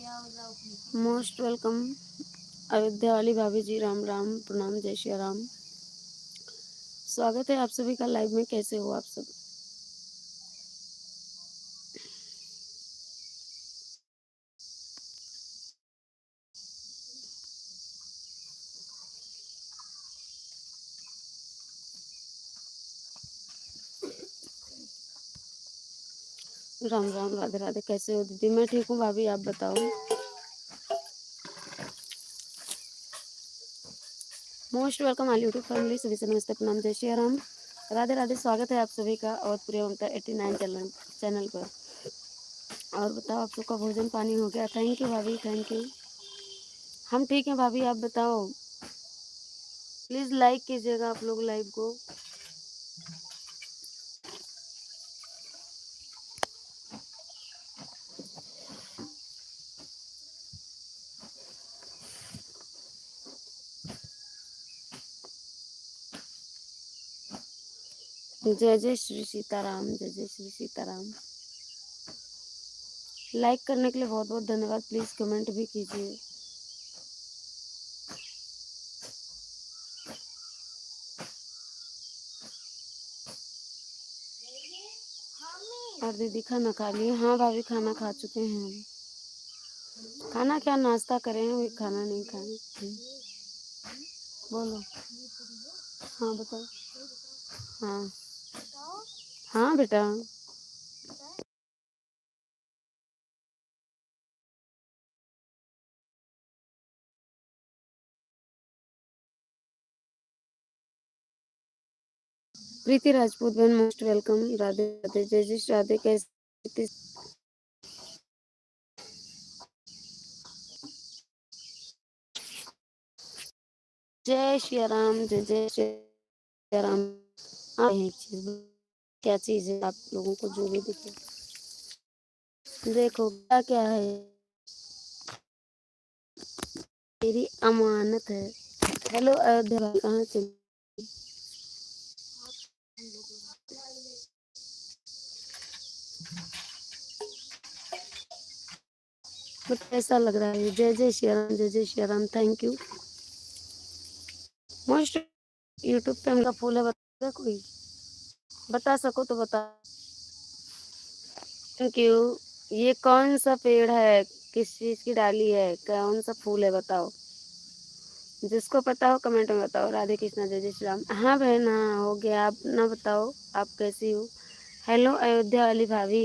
Most welcome Ayodhya वाली भाभी जी, राम राम, प्रणाम, जय श्री राम। स्वागत है आप सभी का लाइव में। कैसे हो आप सब? राम राम, राधे राधे। कैसे हो दीदी? मैं ठीक हूँ भाभी, आप बताओ। Most welcome all YouTube family, सभी से नमस्ते, प्रणाम, जय श्री राम, राधे राधे। स्वागत है आप सभी का और प्रिय ममता 89 चैनल पर। और बताओ, आप सबका भोजन पानी हो गया? थैंक यू भाभी, थैंक यू। हम ठीक हैं भाभी, आप बताओ। प्लीज़ लाइक कीजिएगा आप लोग लाइव को। जय जय श्री सीताराम, जय जय श्री सीताराम। लाइक करने के लिए बहुत बहुत धन्यवाद। प्लीज़ कमेंट भी कीजिए। और दीदी खाना खा लिए? हाँ भाभी, खाना खा चुके हैं हम। खाना क्या, नाश्ता करें हैं, खाना नहीं खाए। बोलो। हाँ बताओ। हाँ हाँ बेटा। प्रीति राजपूत बहन, मोस्ट वेलकम। राधे राधे, जय जय श्री राधे। कैसे? जय श्री राम, जय जय श्री राम। हाँ, एक चीज, क्या चीज है आप लोगों को जो भी दिखे? देखो क्या क्या है, मेरी अमानत है। हेलो अयोध्या भाई, कहाँ चली? बट कैसा लग रहा है? जय जय श्री राम, जय जय Shri Ram. Thank you. Most YouTube पे हमका फूल है, बता कोई? बता सको तो बता। Thank you. ये कौन सा पेड़ है? किस चीज की डाली है? कौन सा फूल है? बताओ। जिसको पता हो कमेंट में बताओ। राधे कृष्णा, जय जय श्री राम। हाँ बहन, हाँ हो गया। आप ना बताओ, आप कैसी हो? हेलो अयोध्या वाली भाभी,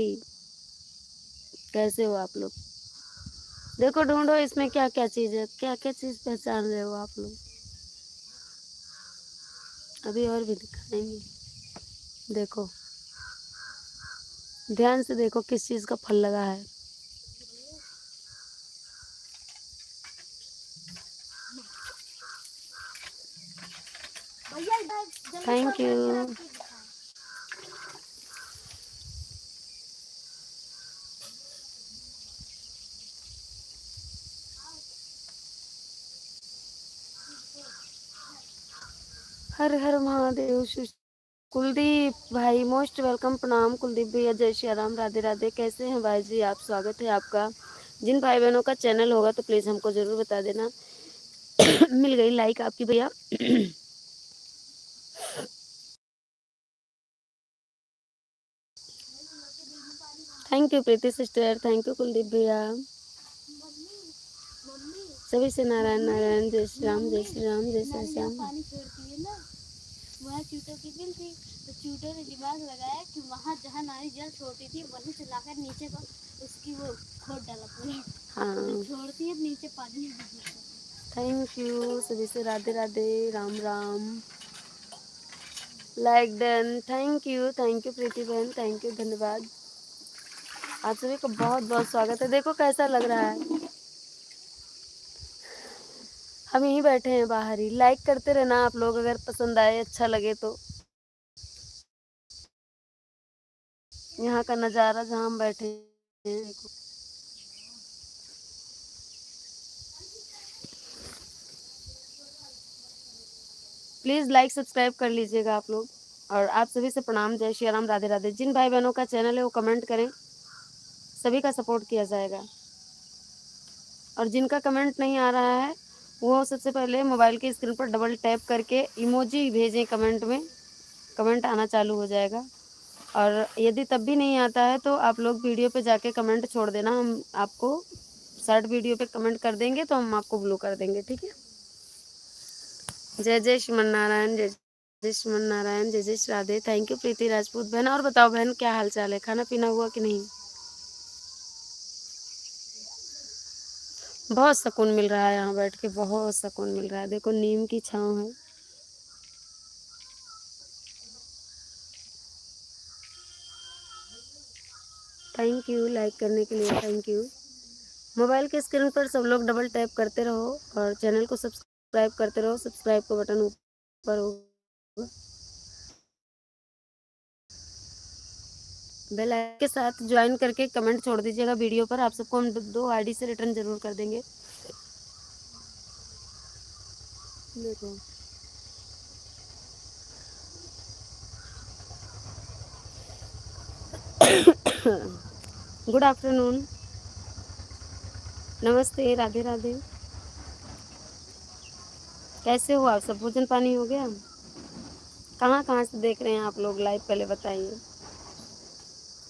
कैसे हो आप लोग? देखो ढूंढो इसमें क्या क्या चीज है, क्या क्या चीज पहचान रहे हो आप लोग? अभी और भी दिखाएंगे। देखो, ध्यान से देखो किस चीज का फल लगा है। Thank you. हर हर महादेव। कुलदीप भाई, मोस्ट वेलकम, प्रणाम कुलदीप भैया, जय श्री राम, राधे राधे। कैसे हैं भाई जी आप? स्वागत है आपका। जिन भाई बहनों का चैनल होगा तो प्लीज़ हमको ज़रूर बता देना। मिल गई लाइक आपकी भैया। Thank you Preeti sister, thank you Kuldeep भैया। सभी से नारायण नारायण, जय श्री राम, जय श्री राम, जय श्री राम। वह चूटों की बिल थी, तो चूटों ने दिमाग लगाया कि वहाँ जहाँ नारी जल छोड़ती थी वहीं से लाकर नीचे को उसकी वो खोद डाला पूरा। हाँ, छोड़ती है नीचे पानी। थैंक यू सभी से, Radhe Radhe, Ram Ram. Like done, thank you Preeti बहन, थैंक यू, धन्यवाद। आप सभी को बहुत बहुत स्वागत है। देखो कैसा लग रहा है। हम यहीं बैठे हैं बाहर ही। लाइक करते रहना आप लोग, अगर पसंद आए, अच्छा लगे तो। यहाँ का नज़ारा जहाँ हम बैठे हैं, देखो। प्लीज़ लाइक सब्सक्राइब कर लीजिएगा आप लोग। और आप सभी से प्रणाम, जय श्री राम, राधे राधे। जिन भाई बहनों का चैनल है वो कमेंट करें, सभी का सपोर्ट किया जाएगा। और जिनका कमेंट नहीं आ रहा है वो सबसे पहले मोबाइल की स्क्रीन पर डबल टैप करके इमोजी भेजें कमेंट में, कमेंट आना चालू हो जाएगा। और यदि तब भी नहीं आता है तो आप लोग वीडियो पे जाके कमेंट छोड़ देना, हम आपको शॉर्ट वीडियो पे कमेंट कर देंगे तो हम आपको ब्लू कर देंगे, ठीक है। जय जय श्रीमन नारायण, जय जय श्रीमन नारायण, जय जय श्री राधे। थैंक यू प्रीति राजपूत बहन। और बताओ बहन क्या हाल चाल है, खाना पीना हुआ कि नहीं? बहुत सुकून मिल रहा है यहाँ बैठ के, बहुत सुकून मिल रहा है। देखो नीम की छाँव है। थैंक यू लाइक करने के लिए, थैंक यू। मोबाइल के स्क्रीन पर सब लोग डबल टैप करते रहो और चैनल को सब्सक्राइब करते रहो। सब्सक्राइब का बटन ऊपर होगा, बेल आइकन के साथ ज्वाइन करके कमेंट छोड़ दीजिएगा वीडियो पर। आप सबको हम 2 आईडी से रिटर्न जरूर कर देंगे। देखो गुड आफ्टरनून, नमस्ते, राधे राधे। कैसे हो आप सब? भोजन पानी हो गया? कहाँ कहाँ से देख रहे हैं आप लोग लाइव, पहले बताइए।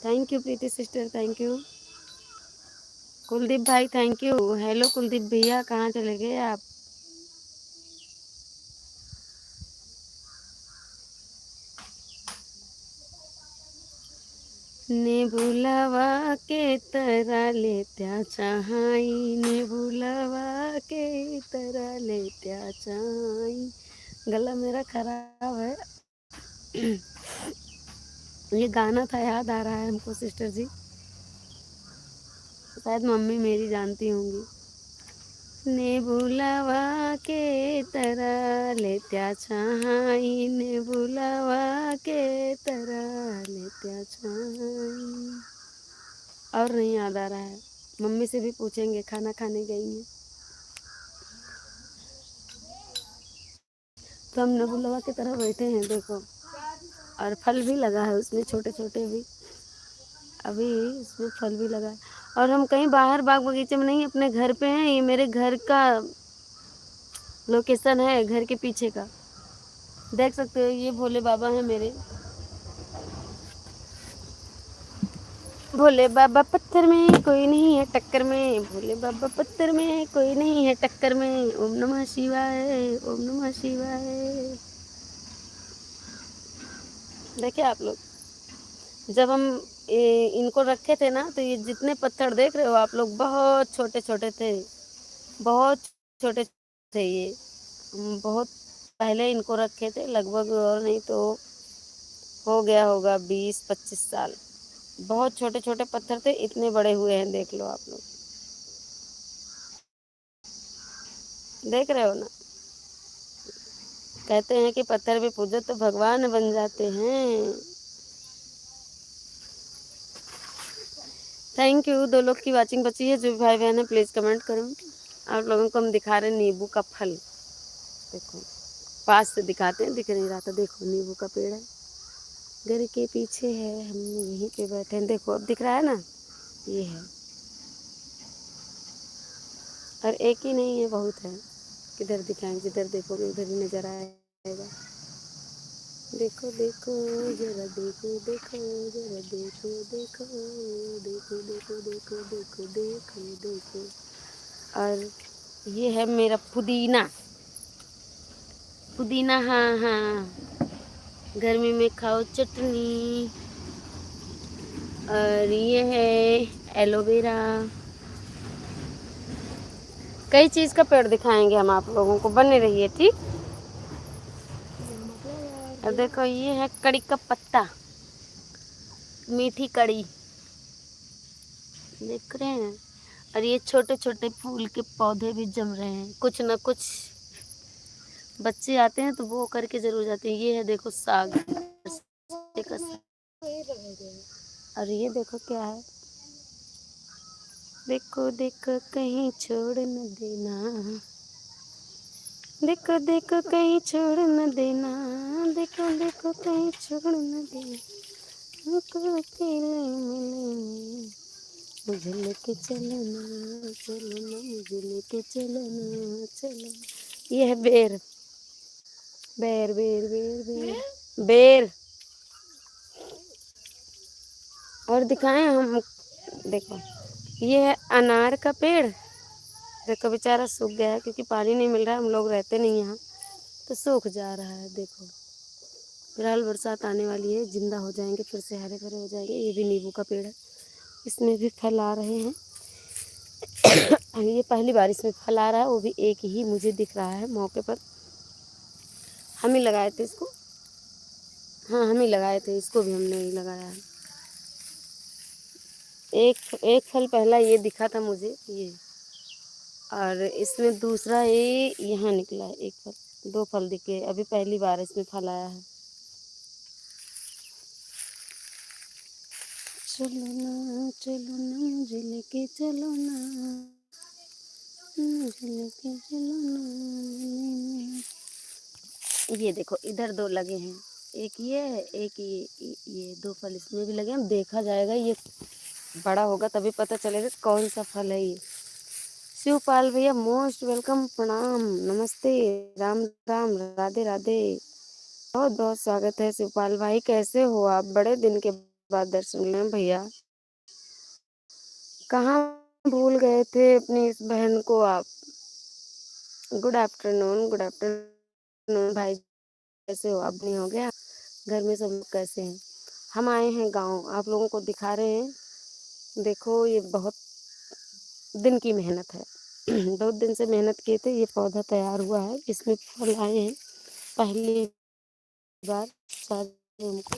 Thank you Preeti sister, thank you. Kuldeep भाई थैंक यू। हेलो कुलदीप भैया, कहाँ चले गए आप? नेबुलावा के तरह लेत्या चाहाई, नेबुलावा के तरह लेत्या चाहाई। गला मेरा खराब है। ये गाना था, याद आ रहा है हमको सिस्टर जी, शायद मम्मी मेरी जानती होंगी। नेबुलावा के तरह लेत्या चाहाई, नेबुलावा के तरह लेत्या चाहाई। और नहीं याद आ रहा है, मम्मी से भी पूछेंगे, खाना खाने गई हैं। तो हम नेबुलावा की तरह बैठे हैं देखो, और फल भी लगा है उसमें, छोटे छोटे भी, अभी उसमें फल भी लगा है। और हम कहीं बाहर बाग बगीचे में नहीं, अपने घर पे हैं। ये मेरे घर का लोकेशन है, घर के पीछे का, देख सकते हो। ये भोले बाबा हैं मेरे, भोले बाबा पत्थर में कोई नहीं है टक्कर में, भोले बाबा पत्थर में कोई नहीं है टक्कर में। ओम नमः शिवाय, ओम नमः शिवाय। देखिए आप लोग, जब हम इनको रखे थे ना, तो ये जितने पत्थर देख रहे हो आप लोग, बहुत छोटे छोटे थे, बहुत छोटे थे ये। हम बहुत पहले इनको रखे थे, लगभग और नहीं तो हो गया होगा 20-25 साल। बहुत छोटे छोटे पत्थर थे, इतने बड़े हुए हैं, देख लो आप लोग, देख रहे हो ना। कहते हैं कि पत्थर भी पूजो तो भगवान बन जाते हैं। Thank you. 2 लोग की वाचिंग बची है, जो भी भाई बहन है प्लीज़ कमेंट करो। आप लोगों को हम दिखा रहे हैं नींबू का फल, देखो पास से दिखाते हैं, दिख नहीं रहा था। देखो नींबू का पेड़ है, घर के पीछे है, हम यहीं पे बैठे हैं। देखो अब दिख रहा है ना, ये है। और एक ही नहीं है, बहुत है। किधर दिखाएं, जिधर देखोगे उधर ही नजर आएगा। देखो देखो जरा, देखो देखो जरा, देखो देखो, देखो देखो देखो देखो देखो देखो। और ये है मेरा पुदीना, पुदीना, हाँ हाँ, गर्मी में खाओ चटनी। और ये है एलोवेरा। कई चीज़ का पेड़ दिखाएंगे हम आप लोगों को, बने रहिए ठीक। और देखो ये है कड़ी का पत्ता, मीठी कड़ी, देख रहे हैं। और ये छोटे छोटे फूल के पौधे भी जम रहे हैं, कुछ ना कुछ बच्चे आते हैं तो वो करके जरूर जाते हैं। ये है देखो साग, और ये देखो क्या है, देखो देखो कहीं छोड़ न देना, देखो देखो कहीं छोड़ न देना, देखो देखो कहीं छोड़ न देना, हमको अकेले मिलेंगे। मुझे लेके चलो ना, चलो ना, मुझे लेके चलो ना, चलो। ये है बेर, बेर बेर बेर बेर बेर। और दिखाएं हम, देखो ये है अनार का पेड़। देखो बेचारा सूख गया है क्योंकि पानी नहीं मिल रहा है, हम लोग रहते नहीं यहाँ, तो सूख जा रहा है। देखो फिलहाल बरसात आने वाली है, जिंदा हो जाएंगे, फिर से हरे भरे हो जाएंगे। ये भी नींबू का पेड़ है, इसमें भी फल आ रहे हैं। ये पहली बार इसमें फल आ रहा है, वो भी एक ही मुझे दिख रहा है मौके पर। हम ही लगाए थे इसको, हाँ हम ही लगाए थे, इसको भी हमने ही लगाया है। एक एक फल पहला ये दिखा था मुझे, ये, और इसमें दूसरा ये यहाँ निकला है एक फल। दो फल दिखे, अभी पहली बार इसमें फल आया है। चलो ना मुझे लेके चलो ना, मुझे लेके चलो ना। ये देखो इधर दो लगे हैं, एक ये है, एक ये दो फल इसमें भी लगे हैं। देखा जाएगा, ये बड़ा होगा तभी पता चलेगा कौन सा फल है ये। शिवपाल भैया मोस्ट वेलकम, प्रणाम, नमस्ते, राम राम, राधे राधे। बहुत बहुत स्वागत है शिवपाल भाई, कैसे हो आप? बड़े दिन के बाद दर्शन मिले हैं भैया। कहाँ भूल गए थे अपनी इस बहन को आप? गुड आफ्टरनून, गुड आफ्टरनून भाई, कैसे हो आप? नहीं हो गया? घर में सब लोग कैसे हैं? हम आए हैं गांव, आप लोगों को दिखा रहे हैं। देखो ये बहुत दिन की मेहनत है। बहुत दिन से मेहनत किए थे, ये पौधा तैयार हुआ है, इसमें फल आए हैं पहली बार शायद हमको।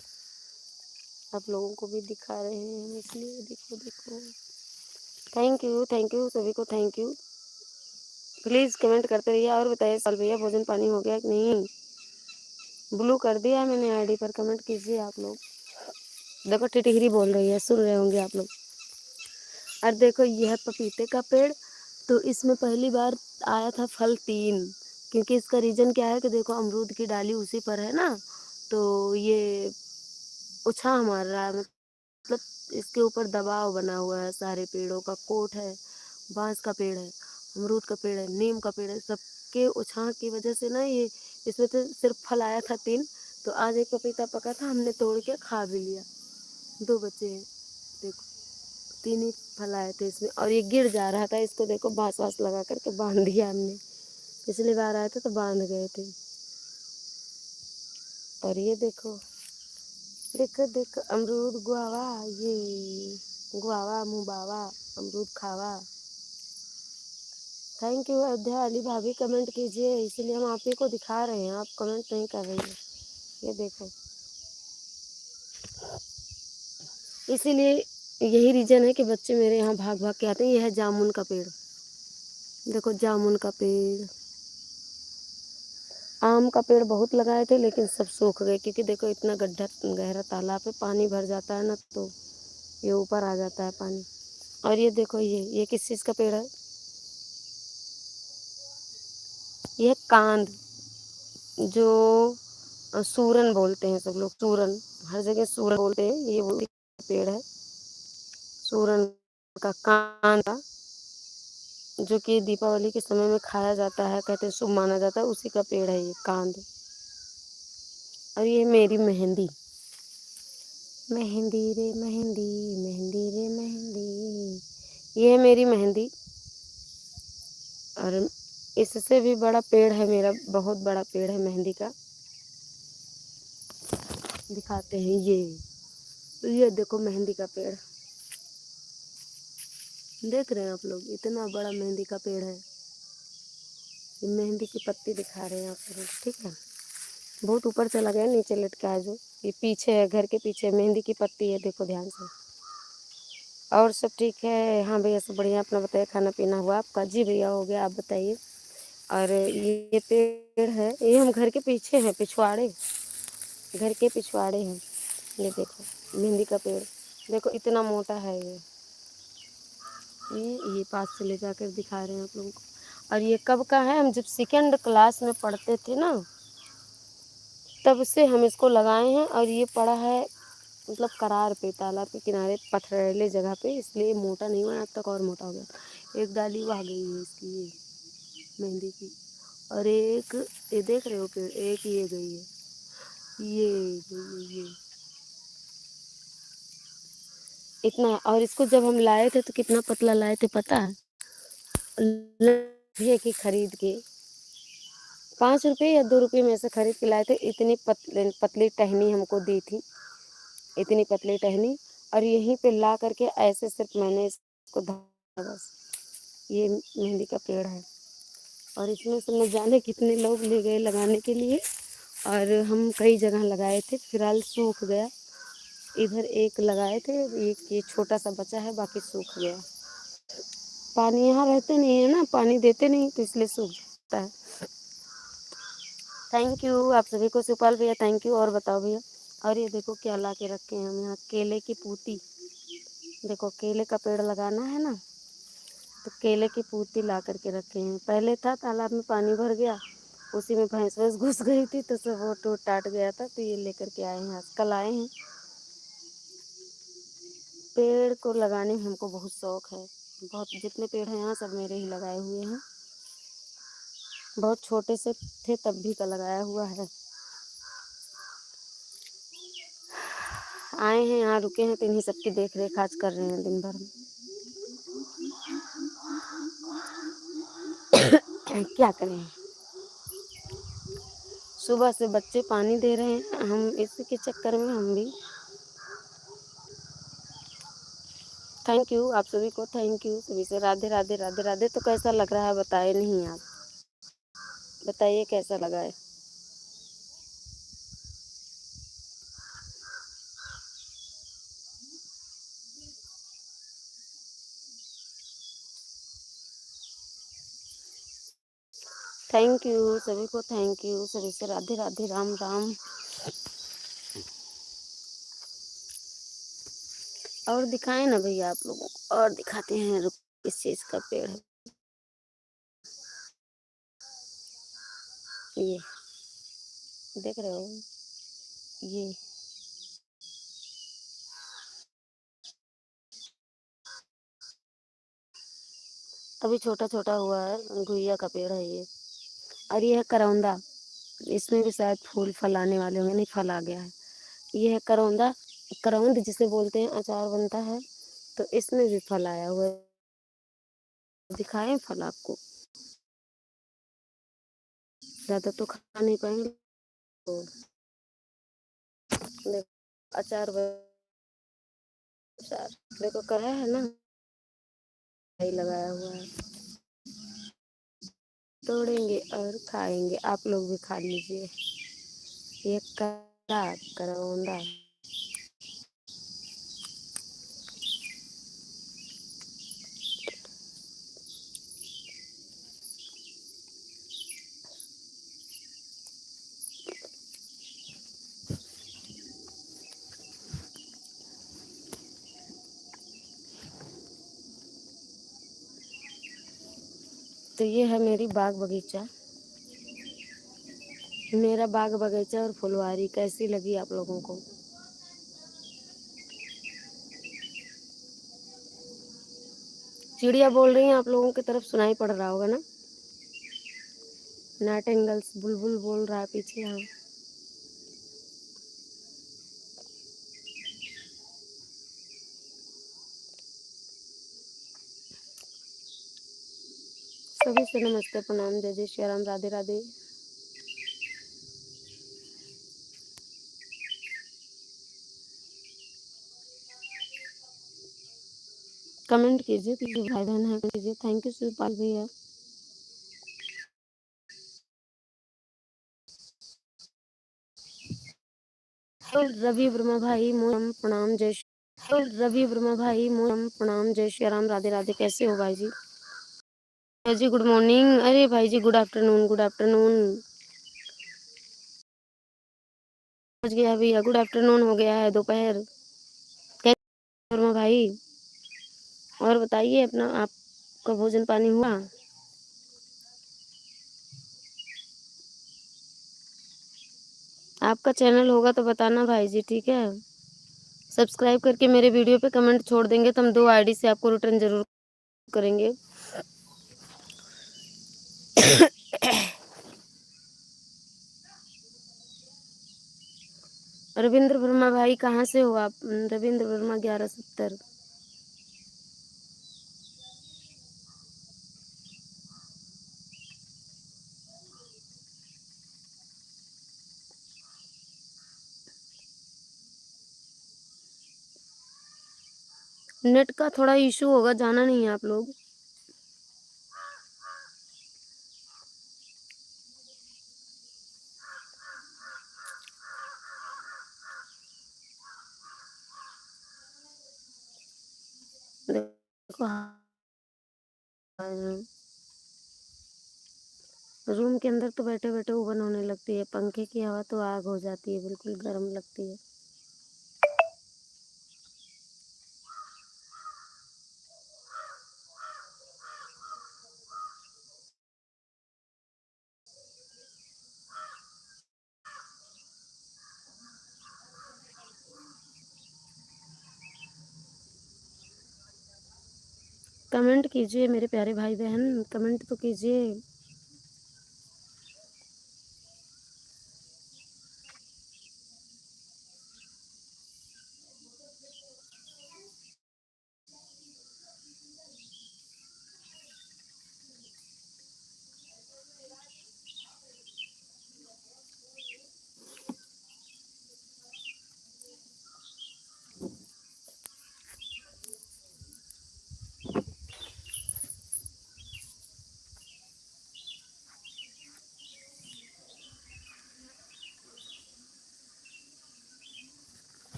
आप लोगों को भी दिखा रहे हैं हम, इसलिए देखो देखो। थैंक यू सभी को, थैंक यू। प्लीज़ कमेंट करते रहिए और बताइए साल भैया भोजन पानी हो गया कि नहीं? ब्लू कर दिया है मैंने आईडी पर, कमेंट कीजिए आप लोग। देखो टिटहिरी बोल रही है, सुन रहे होंगे आप लोग। और देखो यह पपीते का पेड़, तो इसमें पहली बार आया था फल 3। क्योंकि इसका रीज़न क्या है कि देखो अमरूद की डाली उसी पर है ना, तो ये उछाह मार रहा है, मतलब इसके ऊपर दबाव बना हुआ है। सारे पेड़ों का कोट है, बांस का पेड़ है, अमरूद का पेड़ है, नीम का पेड़ है, सबके उछाह की वजह से ना ये इसमें तो सिर्फ फल आया था 3। तो आज एक पपीता पका था, हमने तोड़ के खा भी लिया। 2 बच्चे हैं, देखो 3 ही फल आए थे इसमें, और ये गिर जा रहा था। इसको देखो बांस वास लगा करके बांध दिया हमने, पिछली बार आए थे तो बांध गए थे। और ये देखो देखो देखो अमरूद गुआवा, ये गुआवा मुबावा, अमरूद खावा। थैंक यू अयोध्या अली भाभी, कमेंट कीजिए, इसीलिए हम आप ही को दिखा रहे हैं, आप कमेंट नहीं कर रही है। ये देखो, इसीलिए यही रीज़न है कि बच्चे मेरे यहाँ भाग भाग के आते हैं। यह है जामुन का पेड़, देखो जामुन का पेड़। आम का पेड़ बहुत लगाए थे लेकिन सब सूख गए, क्योंकि देखो इतना गड्ढा गहरा तालाब है, पानी भर जाता है ना तो ये ऊपर आ जाता है पानी। और ये देखो ये किस चीज़ का पेड़ है? ये कांद, जो सूरन बोलते हैं सब लोग, सूरन, हर जगह सूरन बोलते हैं। ये वो पेड़ है सूरन का, कांद का, जो कि दीपावली के समय में खाया जाता है, कहते हैं शुभ माना जाता है, उसी का पेड़ है ये कांद। और ये मेरी मेहंदी, मेहंदी रे मेहंदी, मेहंदी रे मेहंदी, ये है मेरी मेहंदी। और इससे भी बड़ा पेड़ है मेरा, बहुत बड़ा पेड़ है मेहंदी का, दिखाते हैं ये। तो ये देखो मेहंदी का पेड़, देख रहे हैं आप लोग, इतना बड़ा मेहंदी का पेड़ है। ये मेहंदी की पत्ती दिखा रहे हैं आप लोग, ठीक है। बहुत ऊपर चला गया, नीचे लटका है जो, ये पीछे है, घर के पीछे मेहंदी की पत्ती है, देखो ध्यान से। और सब ठीक है? हाँ भैया सब बढ़िया, अपना बताइए, खाना पीना हुआ आपका? जी भैया हो गया, आप बताइए। और ये पेड़ है, ये हम घर के पीछे हैं, पिछवाड़े, घर के पिछवाड़े हैं। ये देखो मेहंदी का पेड़, देखो इतना मोटा है ये पास से ले जाकर दिखा रहे हैं आप लोगों को। और ये कब का है? हम जब सेकेंड क्लास में पढ़ते थे ना, तब से हम इसको लगाए हैं, और ये पड़ा है मतलब करार पे, तालाब के किनारे पथरीले जगह पे, इसलिए मोटा नहीं हुआ, अब तक और मोटा हो गया। एक डाली वो आ गई है इसकी, ये मेहंदी की, और एक ये देख रहे हो पेड़, एक ये गई है, ये इतना। और इसको जब हम लाए थे तो कितना पतला लाए थे पता है? की खरीद के 5 रुपये या 2 रुपये में से खरीद के लाए थे। इतनी पतली टहनी हमको दी थी, इतनी पतली टहनी। और यहीं पे ला करके ऐसे सिर्फ मैंने इसको धरा बस। ये मेहंदी का पेड़ है, और इसमें से न जाने कितने लोग ले गए लगाने के लिए, और हम कई जगह लगाए थे, फिलहाल सूख गया। इधर एक लगाए थे, एक ये छोटा सा बचा है, बाकी सूख गया। पानी यहाँ रहते नहीं है ना, पानी देते नहीं तो इसलिए सूख जाता है। थैंक यू आप सभी को, सुपाल भैया थैंक यू। और बताओ भैया। और ये देखो क्या ला के रखे हैं हम यहाँ, केले की पूती। देखो केले का पेड़ लगाना है ना, तो केले की पूती ला करके रखे हैं। पहले था तालाब में पानी भर गया, उसी में भैंस वैंस घुस गई थी, तो सब वो टूट टाट गया था, तो ये लेकर के आए हैं, आज कल आए हैं। पेड़ को लगाने में हमको बहुत शौक है, बहुत। जितने पेड़ हैं यहाँ सब मेरे ही लगाए हुए हैं, बहुत छोटे से थे तब भी का लगाया हुआ है। आए हैं यहाँ, रुके हैं, तो इन्हीं सबकी देख रेख आज कर रहे हैं दिन भर में। क्या करें, सुबह से बच्चे पानी दे रहे हैं, हम इसी के चक्कर में हम भी। थैंक यू आप सभी को, थैंक यू सभी से, राधे राधे राधे राधे। तो कैसा लग रहा है बताए नहीं आप, बताइए कैसा लगा है। थैंक यू सभी को, थैंक यू सभी से, राधे राधे, राम राम। और दिखाएं ना भैया आप लोगों को, और दिखाते हैं, रुक। किस चीज का पेड़ है ये, देख रहे हो ये, अभी छोटा छोटा हुआ है, घुइया का पेड़ है ये। और ये है करौंदा, इसमें भी शायद फूल फल आने वाले होंगे, नहीं फल आ गया है। ये है करौंदा, करौंद जिसे बोलते हैं, अचार बनता है, तो इसमें भी फल आया हुआ है। दिखाएं फल आपको, ज्यादा तो खा नहीं पाएंगे, तो देखो अचार अचार देखो करा है ना, यही लगाया हुआ है, तोड़ेंगे और खाएंगे, आप लोग भी खा लीजिए। ये करा करौंदा। तो ये है मेरी बाग बगीचा, मेरा बाग बगीचा और फुलवारी कैसी लगी आप लोगों को? चिड़िया बोल रही हैं, आप लोगों की तरफ सुनाई पड़ रहा होगा ना, नाइटिंगेल्स, बुलबुल बोल रहा है पीछे। हाँ, सभी से नमस्ते प्रणाम, जय जय श्री राम, राधे राधे। कमेंट कीजिए, जो भाई बहन है कीजिए। थैंक यू शिवपाल भैया। रवि वर्मा भाई मोम प्रणाम, जय रवि वर्मा भाई मोम प्रणाम, जय श्री राम, राधे राधे। कैसे हो भाई जी? जी गुड मॉर्निंग, अरे भाई जी गुड आफ्टरनून, गुड आफ्टरनून। पहुंच गया भैया, गुड आफ्टरनून हो गया है, दोपहर। कैसे वर्मा भाई, और बताइए अपना, आपका भोजन पानी हुआ? आपका चैनल होगा तो बताना भाई जी, ठीक है। सब्सक्राइब करके मेरे वीडियो पे कमेंट छोड़ देंगे तो हम 2 आईडी से आपको रिटर्न ज़रूर करेंगे। रविंद्र वर्मा भाई कहाँ से हो आप? रविंद्र वर्मा 1170। नेट का थोड़ा इशू होगा, जाना नहीं है आप लोग। देखो रूम के अंदर तो बैठे बैठे उबन होने लगती है, पंखे की हवा तो आग हो जाती है, बिल्कुल गर्म लगती है। कमेंट कीजिए मेरे प्यारे भाई बहन, कमेंट तो कीजिए।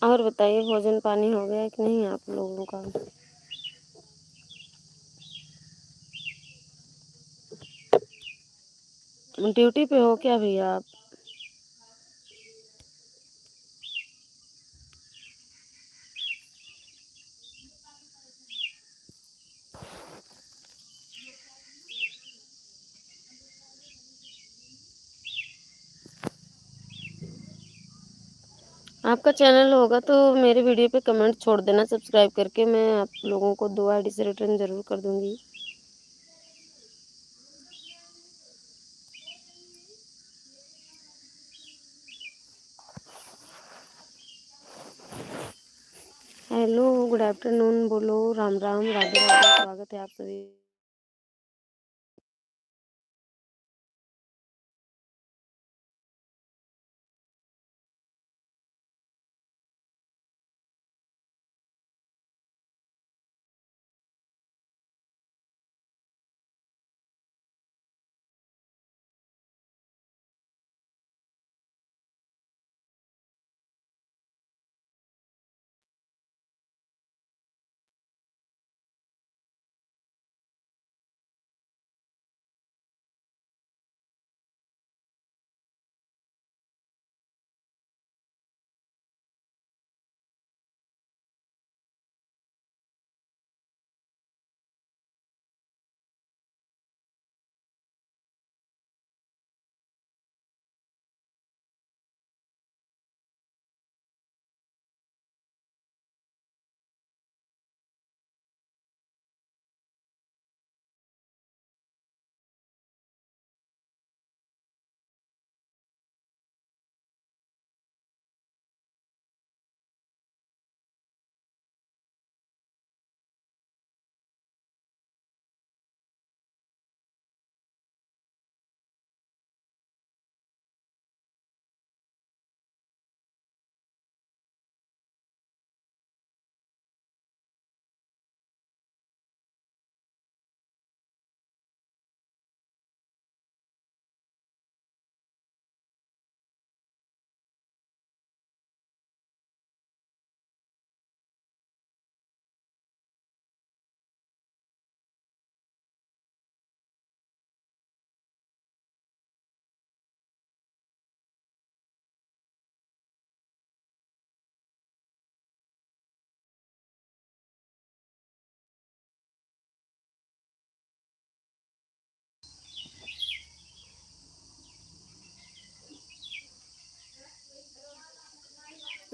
और बताइए भोजन पानी हो गया कि नहीं आप लोगों का? ड्यूटी पे हो क्या भैया आप? आपका चैनल होगा तो मेरे वीडियो पे कमेंट छोड़ देना सब्सक्राइब करके, मैं आप लोगों को 2 आईडी से रिटर्न ज़रूर कर दूंगी। हेलो, गुड आफ्टरनून बोलो, राम राम, राधे राधे, स्वागत है आप सभी।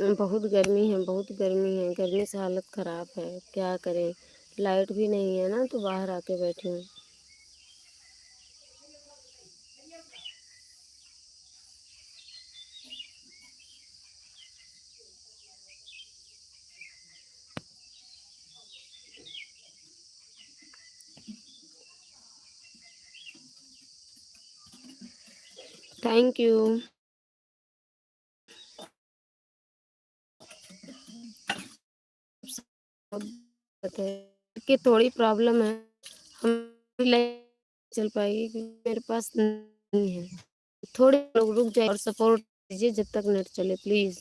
बहुत गर्मी है, बहुत गर्मी है, गर्मी से हालत ख़राब है, क्या करें। लाइट भी नहीं है ना, तो बाहर आके बैठी हूँ। Thank you. कि थोड़ी प्रॉब्लम है, हम चल पाएगी क्योंकि मेरे पास नहीं है। थोड़े लोग रुक जाए और सपोर्ट कीजिए जब तक नेट चले प्लीज़।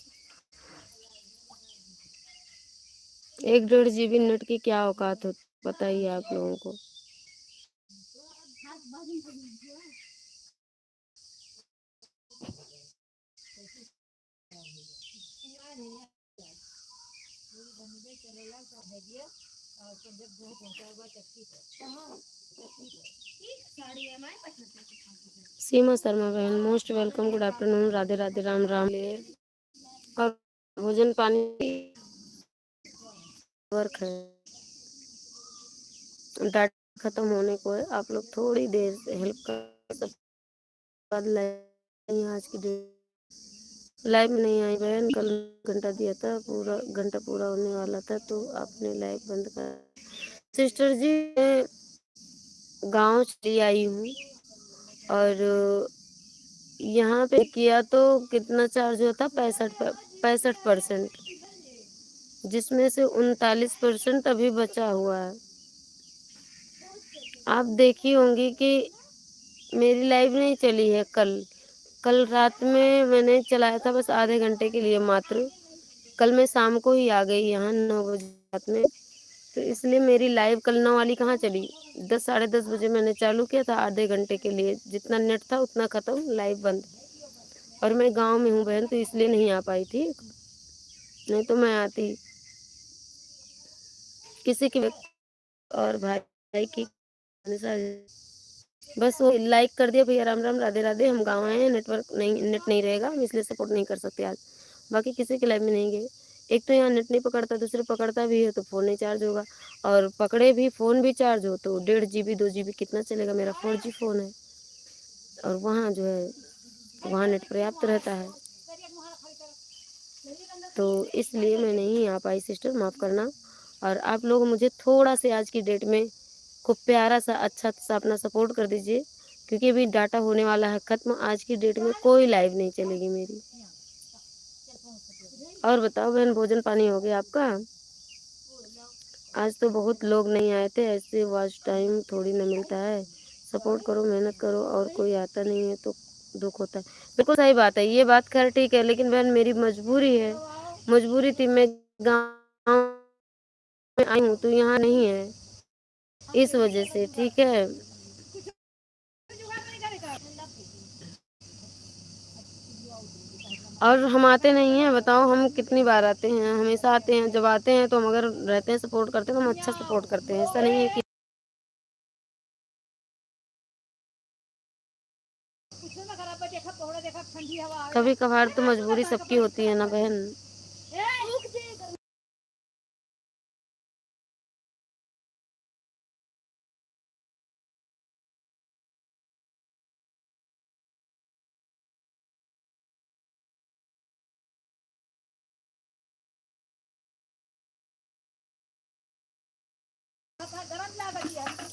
1-1.5 GB नेट की क्या औकात हो, बताइए आप लोगों को। सीमा शर्मा बहन most welcome, good afternoon, Radhe Radhe, Ram Ram. और भोजन पानी वर्क है, डाटा खत्म होने को है, आप लोग थोड़ी देर से हेल्प कर सब बाद आज की डेट लाइव में नहीं आई बहन, कल घंटा दिया था, पूरा घंटा पूरा होने वाला था तो आपने लाइव बंद कर। सिस्टर जी मैं गाँव चली आई हूँ और यहाँ पे किया तो कितना चार्ज होता, 65%, जिसमें से 39% अभी बचा हुआ है। आप देखी होंगी कि मेरी लाइव नहीं चली है कल, कल रात में मैंने चलाया था बस आधे घंटे के लिए मात्र। कल मैं शाम को ही आ गई यहाँ 9 बजे रात में, तो इसलिए मेरी लाइव कल 9 वाली कहाँ चली। 10 साढ़े 10 बजे मैंने चालू किया था, आधे घंटे के लिए जितना नेट था उतना ख़त्म, लाइव बंद। और मैं गांव में हूँ बहन, तो इसलिए नहीं आ पाई थी, नहीं तो मैं आती। किसी की और भाई की हमेशा बस वो लाइक कर दिया, भैया राम राम, राधे राधे, हम गाँव आए हैं, नेटवर्क नहीं, नेट नहीं रहेगा, हम इसलिए सपोर्ट नहीं कर सकते आज। बाकी किसी के लाइव में नहीं गए। एक तो यहाँ नेट नहीं पकड़ता, दूसरे पकड़ता भी है तो फ़ोन नहीं चार्ज होगा, और पकड़े भी फ़ोन भी चार्ज हो तो 1.5 GB 2 GB कितना चलेगा। मेरा 4G फ़ोन है और वहाँ जो है वहाँ नेट पर्याप्त रहता है, तो इसलिए मैं नहीं आ पाई सिस्टर, माफ़ करना। और आप लोग मुझे थोड़ा से आज की डेट में खूब प्यारा सा अच्छा सा अपना सपोर्ट कर दीजिए, क्योंकि अभी डाटा होने वाला है ख़त्म। आज की डेट में कोई लाइव नहीं चलेगी मेरी। और बताओ बहन, भोजन पानी हो गया आपका? आज तो बहुत लोग नहीं आए थे, ऐसे वॉच टाइम थोड़ी ना मिलता है। सपोर्ट करो, मेहनत करो, और कोई आता नहीं है तो दुख होता है। बिल्कुल सही बात है, ये बात खैर ठीक है, लेकिन बहन मेरी मजबूरी है, मजबूरी थी। मैं गाँव में आई हूँ तो यहाँ नहीं है, इस वजह से। ठीक है, और हम आते नहीं हैं, बताओ हम कितनी बार आते हैं, हमेशा आते हैं। जब आते हैं तो हम अगर रहते हैं सपोर्ट करते हैं तो हम अच्छा सपोर्ट करते हैं, ऐसा नहीं है कि कभी कभार तो मजबूरी सबकी होती है ना बहन।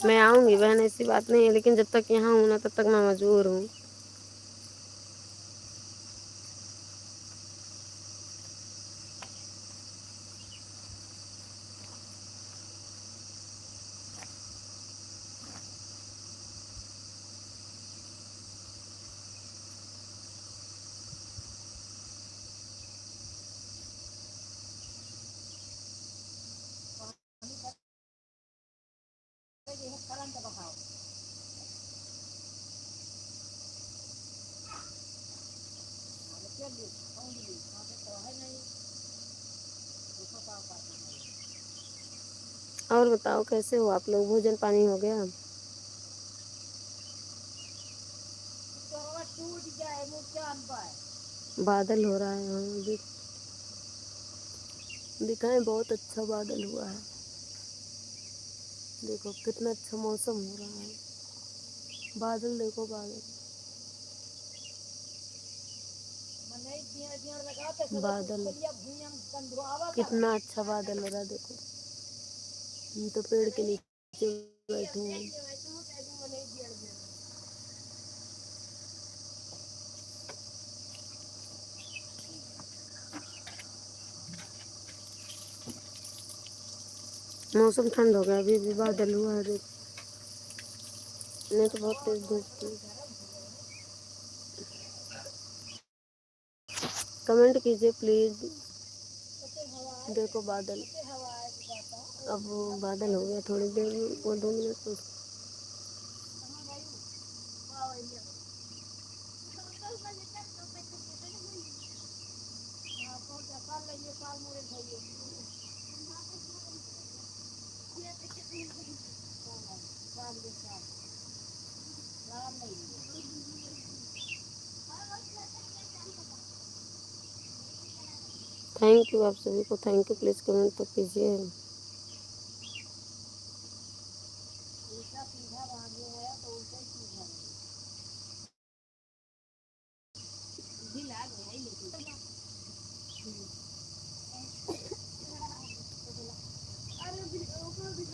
मैं आऊंगी बहन, ऐसी बात नहीं है, लेकिन जब तक यहाँ हूँ ना तब तक मैं मजबूर हूँ। और बताओ कैसे हो आप लोग, भोजन पानी हो गया? बादल हो रहा है यहाँ भी। दिखाएं, बहुत अच्छा बादल हुआ है। देखो कितना अच्छा मौसम हो रहा है। बादल देखो, बादल बादल कितना अच्छा बादल हो रहा है। देखो हम तो पेड़ के नीचे बैठे हैं। मौसम ठंड हो गया, अभी भी बादल हुआ है। देख, नहीं तो बहुत तेज धूप थी। कमेंट कीजिए प्लीज। देखो बादल, अब वो बादल हो गया थोड़ी देर में, वो 2 मिनट तो। थैंक यू आप सभी को, थैंक यू। प्लीज़ कमेंट तो कीजिए।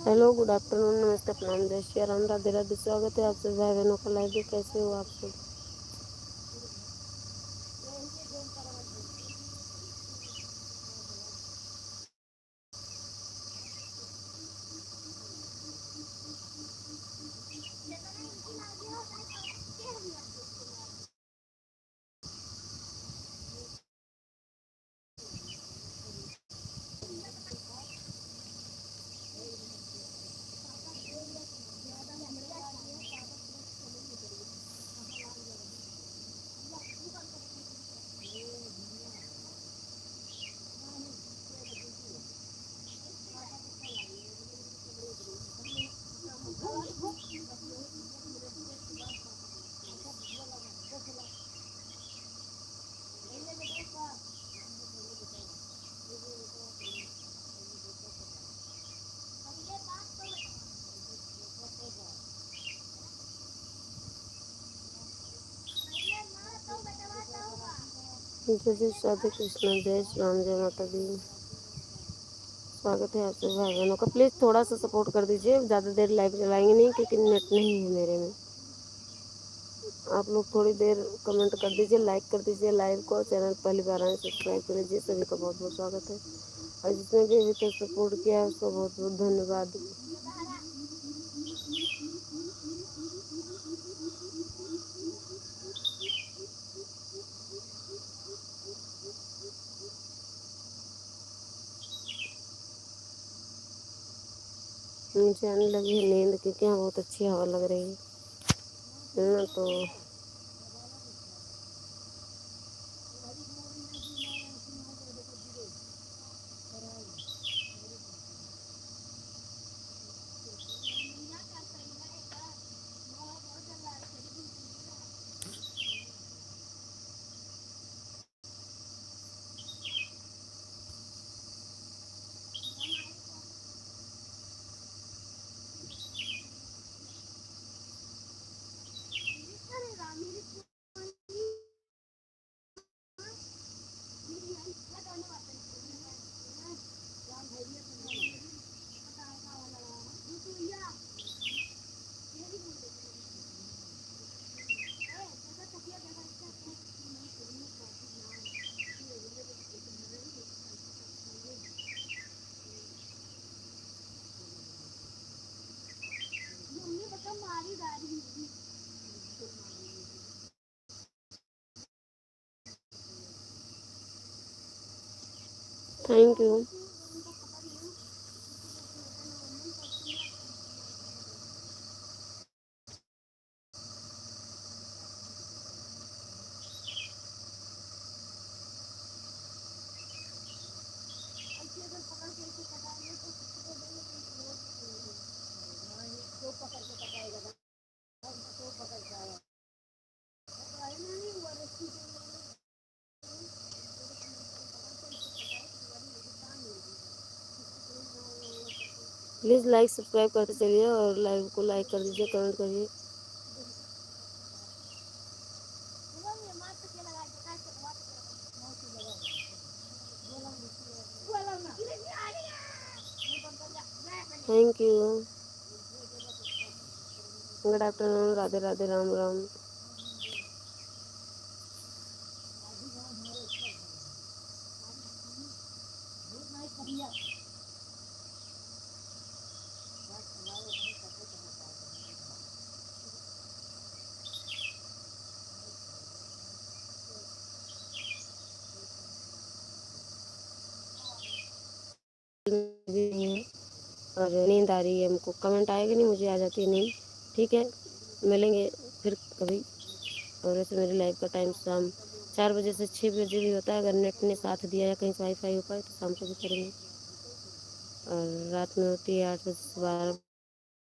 हेलो, गुड आफ्टरनून, नमस्ते, प्रणाम, जय श्री राम, राधे राधे। स्वागत है आप सभी भाई बहनों का लाइव में। कैसे हो आप सब? जय जय राधे कृष्णा, जय श्री राम, जय माता दी। स्वागत है आप सभी भाई बहनों का। प्लीज़ थोड़ा सा सपोर्ट कर दीजिए। ज़्यादा देर लाइव चलाएंगे नहीं, क्योंकि नेट नहीं है मेरे में। आप लोग थोड़ी देर कमेंट कर दीजिए, लाइक कर दीजिए लाइव को। चैनल पहली बार आए सब्सक्राइब कर लीजिए। सभी का बहुत बहुत स्वागत है, और जिसने भी अभी तक सपोर्ट किया है उसको बहुत बहुत धन्यवाद। मुझे आने लगी है नींद, क्योंकि यहाँ बहुत अच्छी हवा लग रही है ना। तो thank you. Please like subscribe करते चलिए और लाइव को लाइक कर दीजिए, कमेंट करिए। Thank you. Good afternoon, Radhe Radhe, Ram Ram. और नींद आ रही है हमको, कमेंट आएगा नहीं, मुझे आ जाती है नींद। ठीक है, मिलेंगे फिर कभी। और वैसे मेरी लाइफ का टाइम शाम 4 बजे से 6 बजे भी होता है। अगर नेट ने साथ दिया या कहीं से वाईफाई हो पाए तो शाम को भी करेंगे। और रात में होती है 8 बजे से 12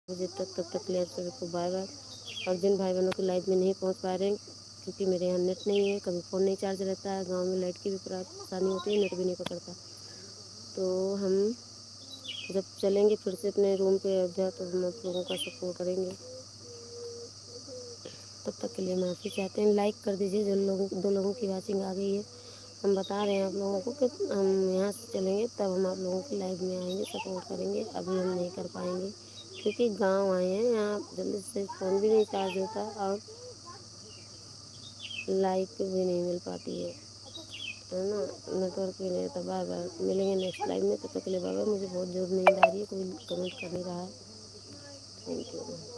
बजे तक। तब तक ले को बाय बाय। और जिन भाई बहनों की लाइफ में नहीं पहुंच पा रहे हैं, क्योंकि मेरे यहाँ नेट नहीं है, कभी फ़ोन नहीं चार्ज रहता है, गांव में लाइट की भी परेशानी होती है, नेट भी नहीं पकड़ता, तो हम जब चलेंगे फिर से अपने रूम पे अयोध्या तो हम आप लोगों का सपोर्ट करेंगे। तब तक के लिए माफ़ी चाहते हैं। लाइक कर दीजिए, जो लोगों 2 लोगों की वॉचिंग आ गई है। हम बता रहे हैं आप लोगों को कि हम यहाँ से चलेंगे तब हम आप लोगों की लाइव में आएंगे, सपोर्ट करेंगे। अभी हम नहीं कर पाएंगे क्योंकि गांव आए हैं, यहाँ जल्दी से फ़ोन भी नहीं चार्ज होता और लाइक भी नहीं मिल पाती है ना, नेटवर्क भी नहीं रहता। बार बार मिलेंगे नेक्स्ट लाइव में, तब तक के लिए बाय बाय। मुझे बहुत जोर नींद आ रही है, कोई कमेंट कर नहीं रहा है। Thank you.